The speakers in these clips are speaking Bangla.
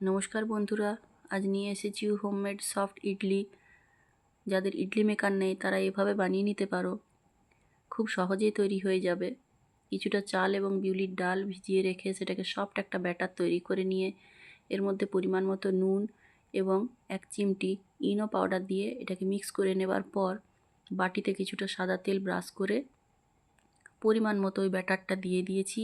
নমস্কার বন্ধুরা, আজ নিয়ে এসেছি হোমমেড সফট ইডলি। যাদের ইডলি মেকার নেই তারা এভাবে বানিয়ে নিতে পারো, খুব সহজেই তৈরি হয়ে যাবে। কিছুটা চাল এবং বিউলির ডাল ভিজিয়ে রেখে সেটাকে সফট একটা ব্যাটার তৈরি করে নিয়ে এর মধ্যে পরিমাণ মতো নুন এবং 1 চিমটি ইনো পাউডার দিয়ে এটাকে মিক্স করে নেবার পর বাটিতে কিছুটা সাদা তেল ব্রাশ করে পরিমাণ মতো ওই ব্যাটারটা দিয়ে দিয়েছি।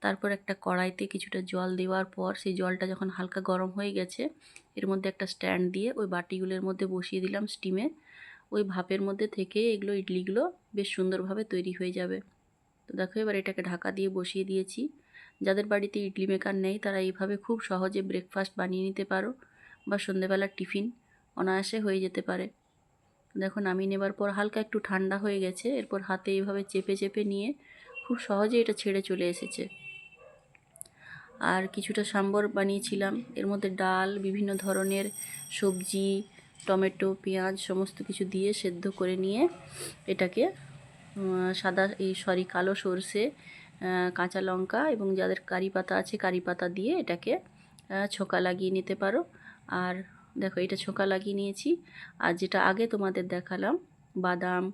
তারপর একটা কড়াইতে কিছুটা জল দেওয়ার পর সেই জলটা যখন হালকা গরম হয়ে গেছে এর মধ্যে একটা স্ট্যান্ড দিয়ে ওই বাটিগুলোর মধ্যে বসিয়ে দিলাম স্টিমে। ওই ভাপের মধ্যে থেকে এগুলো ইডলিগুলো বেশ সুন্দরভাবে তৈরি হয়ে যাবে। তো দেখো এবার এটাকে ঢাকা দিয়ে বসিয়ে দিয়েছি। যাদের বাড়িতে ইডলি মেকার নেই তারা এইভাবে খুব সহজে ব্রেকফাস্ট বানিয়ে নিতে পারো বা সন্ধ্যেবেলার টিফিন অনায়াসে হয়ে যেতে পারে। দেখো নামিয়ে নেবার পর হালকা একটু ঠান্ডা হয়ে গেছে, এরপর হাতে এইভাবে চেপে চেপে নিয়ে খুব সহজে এটা ছেড়ে চলে এসেছে। আর কিছুটা সাম্বর বানিয়েছিলাম, এর মধ্যে ডাল, বিভিন্ন ধরনের সবজি, টমেটো, পেঁয়াজ সমস্ত কিছু দিয়ে সেদ্ধ করে নিয়ে এটাকে কালো সর্ষে, কাঁচা লঙ্কা এবং যাদের কারি পাতা আছে কারি পাতা দিয়ে এটাকে ছোকা লাগিয়ে নিতে পারো। আর দেখো এটা ছোকা লাগিয়ে নিয়েছি। আর যেটা আগে তোমাদের দেখালাম বাদাম,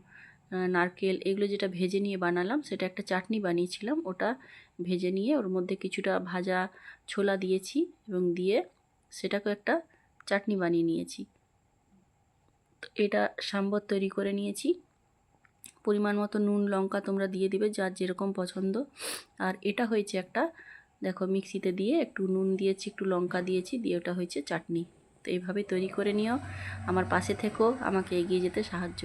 নারকেল এগুলো যেটা ভেজে নিয়ে বানালাম সেটা একটা চাটনি বানিয়েছিলাম। ওটা ভেজে নিয়ে ওর মধ্যে কিছুটা ভাজা ছোলা দিয়েছি এবং দিয়ে সেটাকেও একটা চাটনি বানিয়ে নিয়েছি। তো এটা সাম্বর তৈরি করে নিয়েছি। পরিমাণ মতো নুন লঙ্কা তোমরা দিয়ে দিবে যার যেরকম পছন্দ। আর এটা হয়েছে একটা, দেখো মিক্সিতে দিয়ে একটু নুন দিয়েছি, একটু লঙ্কা দিয়েছি, দিয়ে ওটা হয়েছে চাটনি। তো এইভাবে তৈরি করে নিও। আমার পাশে থেকো, আমাকে এগিয়ে যেতে সাহায্য